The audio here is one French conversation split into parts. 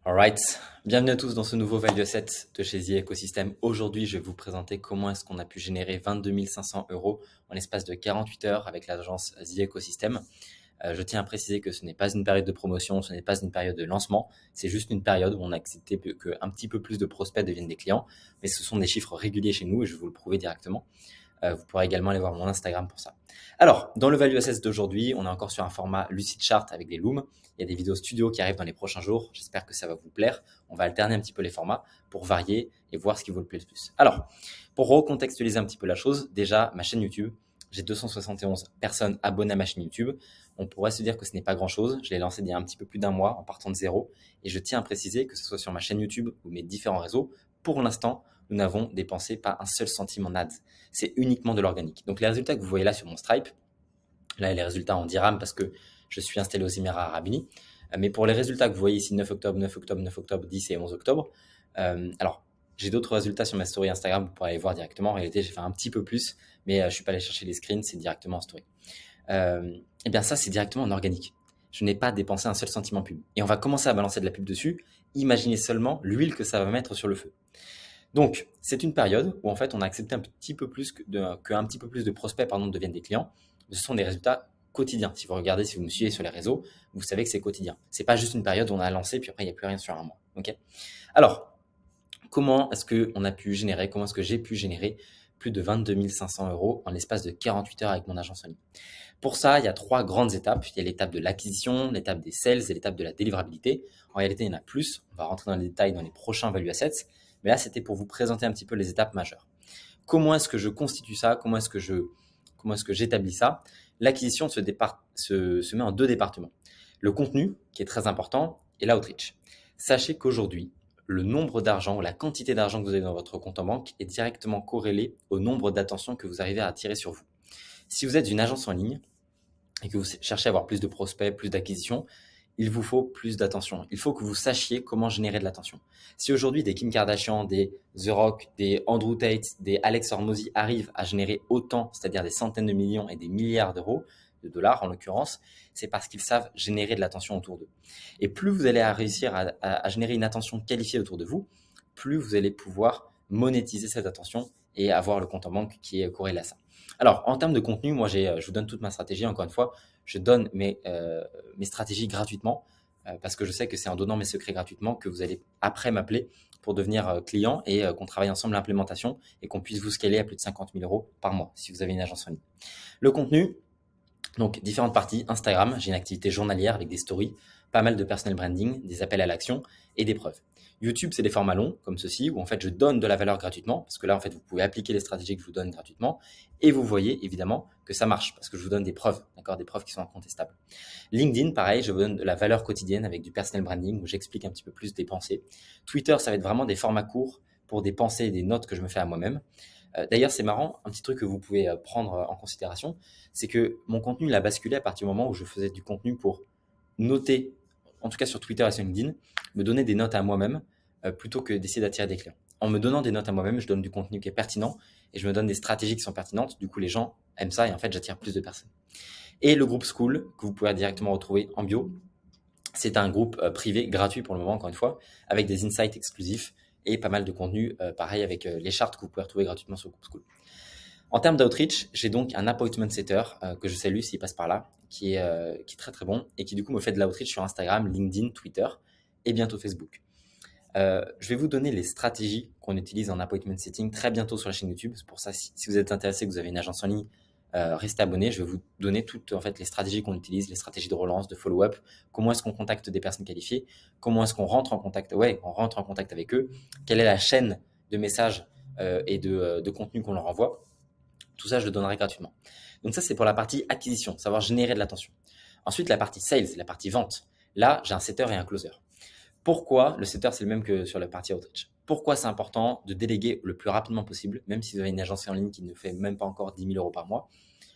Alright, bienvenue à tous dans ce nouveau Value Asset de chez The Ecosystem. Aujourd'hui, je vais vous présenter comment est-ce qu'on a pu générer 22 500 € en l'espace de 48 heures avec l'agence The Ecosystem. Je tiens à préciser que ce n'est pas une période de promotion, ce n'est pas une période de lancement, c'est juste une période où on a accepté qu'un petit peu plus de prospects deviennent des clients, mais ce sont des chiffres réguliers chez nous et je vais vous le prouver directement. Vous pourrez également aller voir mon Instagram pour ça. Alors, dans le Value Assets d'aujourd'hui, on est encore sur un format Lucid Chart avec des looms. Il y a des vidéos studio qui arrivent dans les prochains jours. J'espère que ça va vous plaire. On va alterner un petit peu les formats pour varier et voir ce qui vous le plaît le plus. Alors, pour recontextualiser un petit peu la chose, déjà, ma chaîne YouTube, j'ai 271 personnes abonnées à ma chaîne YouTube. On pourrait se dire que ce n'est pas grand-chose. Je l'ai lancé il y a un petit peu plus d'un mois en partant de zéro. Et je tiens à préciser que ce soit sur ma chaîne YouTube ou mes différents réseaux, pour l'instant, nous n'avons dépensé pas un seul centime en ads. C'est uniquement de l'organique. Donc les résultats que vous voyez là sur mon Stripe, là les résultats en dirham parce que je suis installé aux Émirats Arabes Unis. Mais pour les résultats que vous voyez ici, 9 octobre, 9 octobre, 9 octobre, 10 et 11 octobre, alors j'ai d'autres résultats sur ma story Instagram, vous pourrez aller voir directement. En réalité, j'ai fait un petit peu plus, mais je ne suis pas allé chercher les screens, c'est directement en story. Et bien ça, c'est directement en organique. Je n'ai pas dépensé un seul centime en pub. Et on va commencer à balancer de la pub dessus. Imaginez seulement l'huile que ça va mettre sur le feu. Donc, c'est une période où en fait, on a accepté un petit peu plus qu'un petit peu plus de prospects deviennent des clients. Ce sont des résultats quotidiens. Si vous regardez, si vous me suivez sur les réseaux, vous savez que c'est quotidien. C'est pas juste une période où on a lancé puis après il n'y a plus rien sur un mois. Ok. Alors, comment est-ce que on a pu générer, comment est-ce que j'ai pu générer plus de 22 500 € en l'espace de 48 heures avec mon agence en ligne? Pour ça, il y a 3 grandes étapes. Il y a l'étape de l'acquisition, l'étape des sales et l'étape de la délivrabilité. En réalité, il y en a plus. On va rentrer dans les détails dans les prochains Value Assets. Mais là, c'était pour vous présenter un petit peu les étapes majeures. Comment est-ce que je constitue ça? Comment est-ce que j'établis ça? L'acquisition se met en 2 départements. Le contenu, qui est très important, et l'outreach. Sachez qu'aujourd'hui, le nombre d'argent ou la quantité d'argent que vous avez dans votre compte en banque est directement corrélé au nombre d'attentions que vous arrivez à attirer sur vous. Si vous êtes une agence en ligne et que vous cherchez à avoir plus de prospects, plus d'acquisitions, il vous faut plus d'attention. Il faut que vous sachiez comment générer de l'attention. Si aujourd'hui des Kim Kardashian, des The Rock, des Andrew Tate, des Alex Hormozy arrivent à générer autant, c'est-à-dire des centaines de millions et des milliards d'euros, de dollars en l'occurrence, c'est parce qu'ils savent générer de l'attention autour d'eux. Et plus vous allez réussir à générer une attention qualifiée autour de vous, plus vous allez pouvoir monétiser cette attention et avoir le compte en banque qui est corrélé à ça. Alors, en termes de contenu, moi, je vous donne toute ma stratégie. Encore une fois, je donne mes stratégies gratuitement parce que je sais que c'est en donnant mes secrets gratuitement que vous allez après m'appeler pour devenir client et qu'on travaille ensemble l'implémentation et qu'on puisse vous scaler à plus de 50 000 € par mois si vous avez une agence en ligne. Le contenu, donc différentes parties. Instagram, j'ai une activité journalière avec des stories, pas mal de personal branding, des appels à l'action et des preuves. YouTube, c'est des formats longs comme ceci où en fait je donne de la valeur gratuitement parce que là en fait vous pouvez appliquer les stratégies que je vous donne gratuitement et vous voyez évidemment que ça marche parce que je vous donne des preuves, d'accord, des preuves qui sont incontestables. LinkedIn, pareil, je vous donne de la valeur quotidienne avec du personal branding où j'explique un petit peu plus des pensées. Twitter, ça va être vraiment des formats courts pour des pensées et des notes que je me fais à moi-même. D'ailleurs, c'est marrant, un petit truc que vous pouvez prendre en considération, c'est que mon contenu il a basculé à partir du moment où je faisais du contenu pour noter, en tout cas sur Twitter et sur LinkedIn, me donner des notes à moi-même plutôt que d'essayer d'attirer des clients. En me donnant des notes à moi-même, je donne du contenu qui est pertinent et je me donne des stratégies qui sont pertinentes. Du coup, les gens aiment ça et en fait, j'attire plus de personnes. Et le groupe School, que vous pouvez directement retrouver en bio, c'est un groupe privé gratuit pour le moment, encore une fois, avec des insights exclusifs et pas mal de contenu, pareil avec les charts que vous pouvez retrouver gratuitement sur le groupe School. En termes d'outreach, j'ai donc un appointment setter que je salue s'il passe par là, qui est très très bon et qui du coup me fait de l'outreach sur Instagram, LinkedIn, Twitter et bientôt Facebook. Je vais vous donner les stratégies qu'on utilise en appointment setting très bientôt sur la chaîne YouTube. C'est pour ça, si vous êtes intéressé, que vous avez une agence en ligne, restez abonné. Je vais vous donner toutes en fait les stratégies qu'on utilise, les stratégies de relance, de follow-up. Comment est-ce qu'on contacte des personnes qualifiées? Comment est-ce qu'on rentre en contact? Ouais, on rentre en contact avec eux. Quelle est la chaîne de messages et de contenu qu'on leur envoie? Tout ça, je le donnerai gratuitement. Donc ça, c'est pour la partie acquisition, savoir générer de l'attention. Ensuite, la partie sales, la partie vente. Là, j'ai un setter et un closer. Pourquoi le setter, c'est le même que sur la partie outreach? Pourquoi c'est important de déléguer le plus rapidement possible, même si vous avez une agence en ligne qui ne fait même pas encore 10 000 € par mois?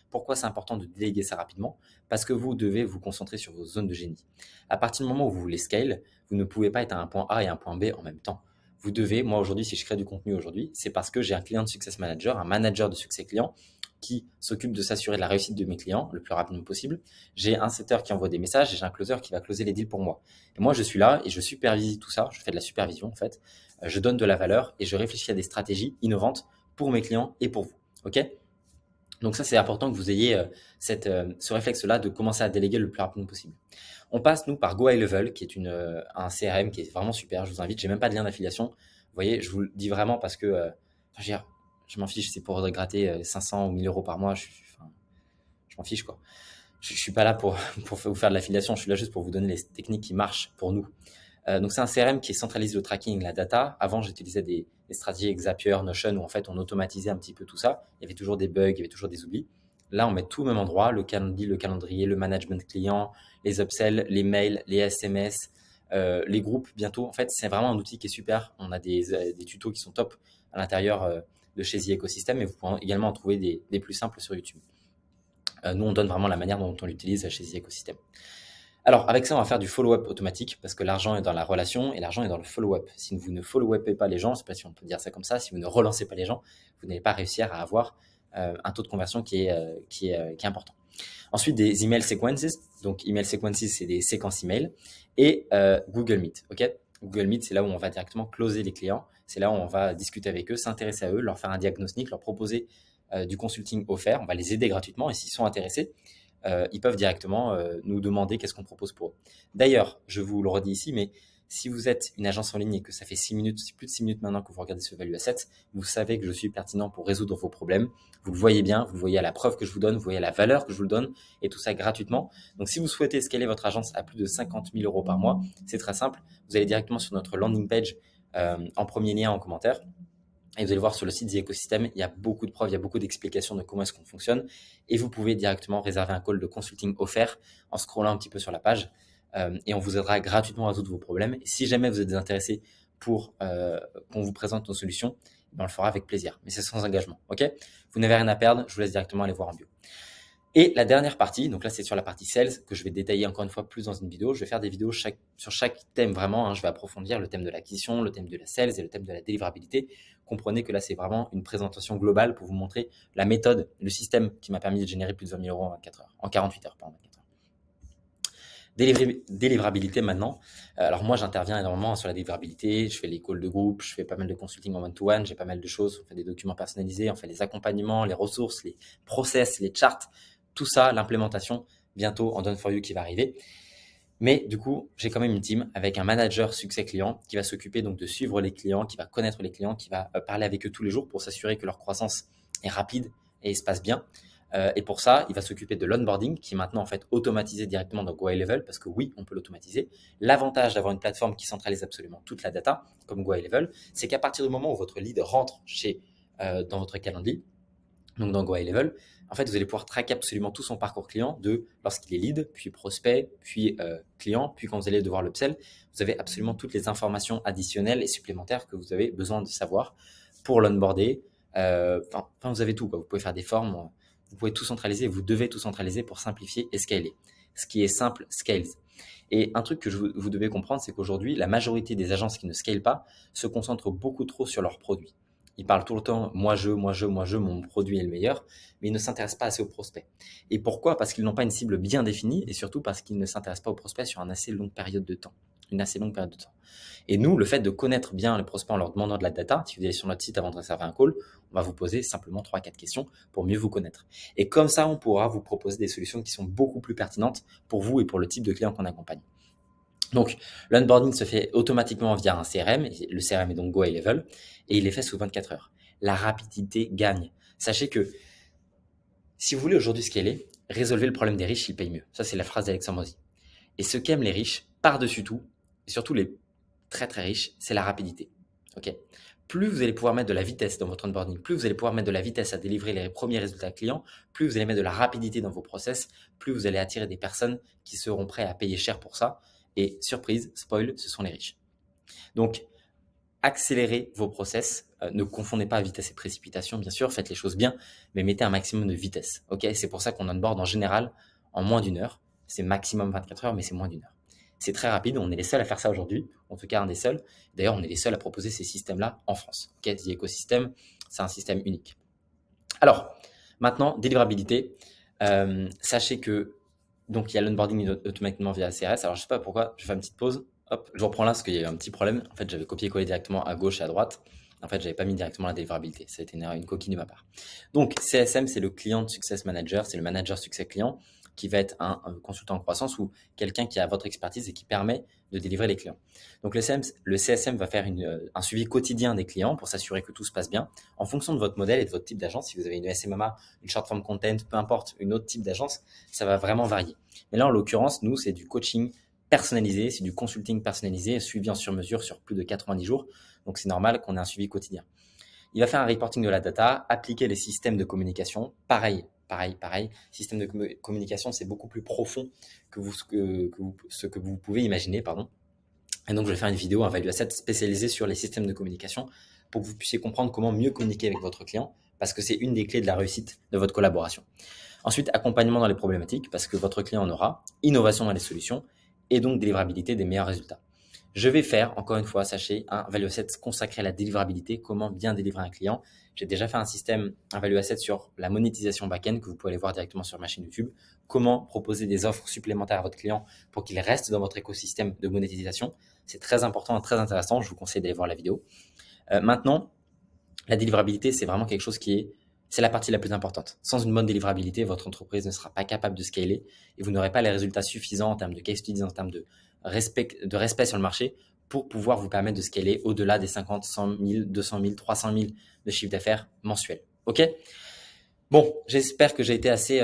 Pourquoi c'est important de déléguer ça rapidement? Parce que vous devez vous concentrer sur vos zones de génie. À partir du moment où vous voulez scale, vous ne pouvez pas être à un point A et un point B en même temps. Vous devez, moi aujourd'hui, si je crée du contenu aujourd'hui, c'est parce que j'ai un client de success manager, un manager de succès client qui s'occupe de s'assurer de la réussite de mes clients le plus rapidement possible. J'ai un setter qui envoie des messages et j'ai un closer qui va closer les deals pour moi. Et moi, je suis là et je supervise tout ça. Je fais de la supervision, en fait. Je donne de la valeur et je réfléchis à des stratégies innovantes pour mes clients et pour vous. OK? Donc ça, c'est important que vous ayez ce réflexe-là de commencer à déléguer le plus rapidement possible. On passe, nous, par Go High Level, qui est un CRM qui est vraiment super. Je vous invite. J'ai même pas de lien d'affiliation. Vous voyez, je vous le dis vraiment parce que je m'en fiche. C'est pour gratter 500 ou 1000 euros par mois. Je m'en fiche, quoi. Je suis pas là pour vous faire de l'affiliation. Je suis là juste pour vous donner les techniques qui marchent pour nous. Donc c'est un CRM qui centralise le tracking, la data. Avant, j'utilisais des stratégies avec Zapier, Notion, où en fait on automatisait un petit peu tout ça. Il y avait toujours des bugs, il y avait toujours des oublis. Là, on met tout au même endroit, le calendrier, le management client, les upsells, les mails, les SMS, les groupes bientôt. En fait, c'est vraiment un outil qui est super. On a des tutos qui sont top à l'intérieur de chez The Ecosystem, et vous pouvez également en trouver des plus simples sur YouTube. Nous, on donne vraiment la manière dont on l'utilise chez The Ecosystem. Alors, avec ça, on va faire du follow-up automatique parce que l'argent est dans la relation et l'argent est dans le follow-up. Si vous ne follow-upez pas les gens, je ne sais pas si on peut dire ça comme ça, si vous ne relancez pas les gens, vous n'allez pas réussir à avoir un taux de conversion qui est important. Ensuite, des email sequences. Donc, email sequences, c'est des séquences email. Et Google Meet. Okay, Google Meet, c'est là où on va directement closer les clients. C'est là où on va discuter avec eux, s'intéresser à eux, leur faire un diagnostic, leur proposer du consulting offert. On va les aider gratuitement et s'ils sont intéressés, ils peuvent directement nous demander qu'est-ce qu'on propose pour eux. D'ailleurs, je vous le redis ici, mais si vous êtes une agence en ligne et que ça fait 6 minutes, plus de 6 minutes maintenant que vous regardez ce Value Asset, vous savez que je suis pertinent pour résoudre vos problèmes. Vous le voyez bien, vous le voyez à la preuve que je vous donne, vous voyez à la valeur que je vous le donne, et tout ça gratuitement. Donc, si vous souhaitez scaler votre agence à plus de 50 000 euros par mois, c'est très simple. Vous allez directement sur notre landing page en premier lien en commentaire. Et vous allez voir sur le site The Ecosystem, il y a beaucoup de preuves, il y a beaucoup d'explications de comment est-ce qu'on fonctionne. Et vous pouvez directement réserver un call de consulting offert en scrollant un petit peu sur la page. Et on vous aidera gratuitement à résoudre vos problèmes. Et si jamais vous êtes intéressé pour qu'on vous présente nos solutions, on le fera avec plaisir. Mais c'est sans engagement. Ok ? Vous n'avez rien à perdre, je vous laisse directement aller voir en bio. Et la dernière partie, donc là c'est sur la partie sales que je vais détailler encore une fois plus dans une vidéo. Je vais faire des vidéos sur chaque thème vraiment. Je vais approfondir le thème de l'acquisition, le thème de la sales et le thème de la délivrabilité. Comprenez que là c'est vraiment une présentation globale pour vous montrer la méthode, le système qui m'a permis de générer plus de 20 000 euros en 48 heures. Pardon, 24 heures. Délivrabilité maintenant. Alors moi j'interviens énormément sur la délivrabilité, je fais les calls de groupe, je fais pas mal de consulting en one-to-one, j'ai pas mal de choses, on fait des documents personnalisés, on fait les accompagnements, les ressources, les process, les charts. Tout ça, l'implémentation, bientôt en Done for You qui va arriver. Mais du coup, j'ai quand même une team avec un manager succès client qui va s'occuper donc de suivre les clients, qui va connaître les clients, qui va parler avec eux tous les jours pour s'assurer que leur croissance est rapide et se passe bien. Et pour ça, il va s'occuper de l'onboarding qui est maintenant en fait automatisé directement dans Go High Level parce que oui, on peut l'automatiser. L'avantage d'avoir une plateforme qui centralise absolument toute la data comme Go High Level, c'est qu'à partir du moment où votre lead rentre dans votre calendrier, donc dans Go High Level, en fait, vous allez pouvoir traquer absolument tout son parcours client de lorsqu'il est lead, puis prospect, puis client, puis quand vous allez devoir l'upsell, vous avez absolument toutes les informations additionnelles et supplémentaires que vous avez besoin de savoir pour l'onboarder. Vous avez tout, quoi. Vous pouvez faire des formes, vous pouvez tout centraliser, vous devez tout centraliser pour simplifier et scaler. Ce qui est simple, scales. Et un truc que vous devez comprendre, c'est qu'aujourd'hui, la majorité des agences qui ne scalent pas se concentrent beaucoup trop sur leurs produits. Ils parlent tout le temps, moi je, mon produit est le meilleur, mais ils ne s'intéressent pas assez aux prospects. Et pourquoi ? Parce qu'ils n'ont pas une cible bien définie et surtout parce qu'ils ne s'intéressent pas aux prospects sur une assez longue période de temps. Et nous, le fait de connaître bien les prospects en leur demandant de la data, si vous allez sur notre site avant de réserver un call, on va vous poser simplement 3-4 questions pour mieux vous connaître. Et comme ça, on pourra vous proposer des solutions qui sont beaucoup plus pertinentes pour vous et pour le type de client qu'on accompagne. Donc, l'onboarding se fait automatiquement via un CRM. Le CRM est donc Go High Level et il est fait sous 24 heures. La rapidité gagne. Sachez que si vous voulez aujourd'hui scaler, résolvez le problème des riches, ils payent mieux. Ça, c'est la phrase d'Alexandre Mozi. Et ce qu'aiment les riches, par-dessus tout, et surtout les très très riches, c'est la rapidité. Okay ? Plus vous allez pouvoir mettre de la vitesse dans votre onboarding, plus vous allez pouvoir mettre de la vitesse à délivrer les premiers résultats clients, plus vous allez mettre de la rapidité dans vos process, plus vous allez attirer des personnes qui seront prêtes à payer cher pour ça. Et surprise, spoil, ce sont les riches. Donc, accélérez vos process. Ne confondez pas vitesse et précipitation, bien sûr. Faites les choses bien, mais mettez un maximum de vitesse. Okay ? C'est pour ça qu'on onboard en général en moins d'1 heure. C'est maximum 24 heures, mais c'est moins d'1 heure. C'est très rapide. On est les seuls à faire ça aujourd'hui. En tout cas, un des seuls. D'ailleurs, on est les seuls à proposer ces systèmes-là en France. Okay ? The Ecosystem, c'est un système unique. Alors, Maintenant, délivrabilité. Sachez que donc il y a l'onboarding automatiquement via CRS. Alors je sais pas pourquoi, je fais une petite pause. Hop, je reprends là parce qu'il y a eu un petit problème. En fait, j'avais copié-collé directement à gauche et à droite. En fait, j'avais pas mis directement la délivrabilité. Ça a été une coquille de ma part. Donc CSM, c'est le Client Success Manager, c'est le manager succès client qui va être un consultant en croissance ou quelqu'un qui a votre expertise et qui permet de délivrer les clients. Donc le CSM va faire un suivi quotidien des clients pour s'assurer que tout se passe bien en fonction de votre modèle et de votre type d'agence. Si vous avez une SMMA, une short form content, peu importe, une autre type d'agence, ça va vraiment varier. Mais là, en l'occurrence, nous, c'est du coaching personnalisé, c'est du consulting personnalisé, suivi en sur-mesure sur plus de 90 jours. Donc, c'est normal qu'on ait un suivi quotidien. Il va faire un reporting de la data, appliquer les systèmes de communication. Pareil. Système de communication, c'est beaucoup plus profond que ce que vous pouvez imaginer, pardon. Et donc, je vais faire une vidéo, un value asset spécialisé sur les systèmes de communication pour que vous puissiez comprendre comment mieux communiquer avec votre client parce que c'est une des clés de la réussite de votre collaboration. Ensuite, accompagnement dans les problématiques parce que votre client en aura, innovation dans les solutions et donc délivrabilité des meilleurs résultats. Je vais faire, encore une fois, sachez, un value asset consacré à la délivrabilité, comment bien délivrer un client. J'ai déjà fait un value asset sur la monétisation back-end que vous pouvez aller voir directement sur ma chaîne YouTube. Comment proposer des offres supplémentaires à votre client pour qu'il reste dans votre écosystème de monétisation. C'est très important et très intéressant. Je vous conseille d'aller voir la vidéo. Maintenant, la délivrabilité, c'est vraiment quelque chose c'est la partie la plus importante. Sans une bonne délivrabilité, votre entreprise ne sera pas capable de scaler et vous n'aurez pas les résultats suffisants en termes de case studies, en termes de respect sur le marché pour pouvoir vous permettre de scaler au-delà des 50, 100 000, 200 000, 300 000 de chiffre d'affaires mensuel. OK? Bon, j'espère que j'ai été assez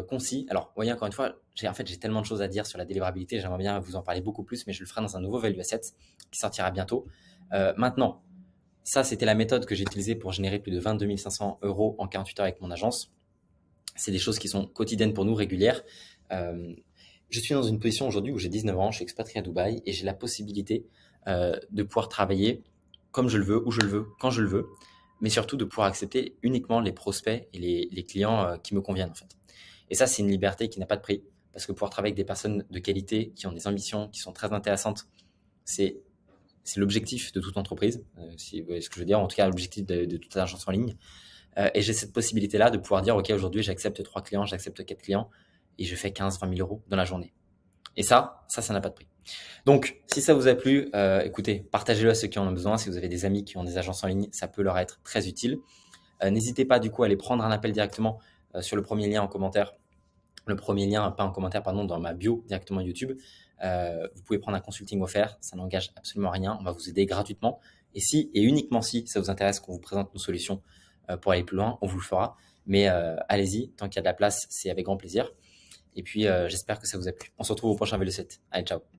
concis. Alors, vous voyez, encore une fois, j'ai tellement de choses à dire sur la délivrabilité. J'aimerais bien vous en parler beaucoup plus, mais je le ferai dans un nouveau value asset qui sortira bientôt. Maintenant, ça, c'était la méthode que j'ai utilisée pour générer plus de 22 500 € en 48 heures avec mon agence. C'est des choses qui sont quotidiennes pour nous, régulières. Je suis dans une position aujourd'hui où j'ai 19 ans, je suis expatrié à Dubaï et j'ai la possibilité de pouvoir travailler comme je le veux, où je le veux, quand je le veux, mais surtout de pouvoir accepter uniquement les prospects et les clients qui me conviennent en fait. Et ça, c'est une liberté qui n'a pas de prix parce que pouvoir travailler avec des personnes de qualité, qui ont des ambitions, qui sont très intéressantes, c'est l'objectif de toute entreprise, si vous voyez ce que je veux dire, en tout cas l'objectif de toute agence en ligne. Et j'ai cette possibilité-là de pouvoir dire, OK, aujourd'hui, j'accepte 3 clients, j'accepte 4 clients, et je fais 15-20 000 € dans la journée. Et ça n'a pas de prix. Donc, si ça vous a plu, écoutez, partagez-le à ceux qui en ont besoin. Si vous avez des amis qui ont des agences en ligne, ça peut leur être très utile. N'hésitez pas, du coup, à aller prendre un appel directement sur le premier lien en commentaire. Le premier lien, pas en commentaire, pardon, dans ma bio directement YouTube. Vous pouvez prendre un consulting offert, ça n'engage absolument rien, on va vous aider gratuitement. Et si, et uniquement si ça vous intéresse qu'on vous présente nos solutions pour aller plus loin, on vous le fera. Mais allez-y, tant qu'il y a de la place, c'est avec grand plaisir. Et puis j'espère que ça vous a plu. On se retrouve au prochain VL7. Allez, ciao.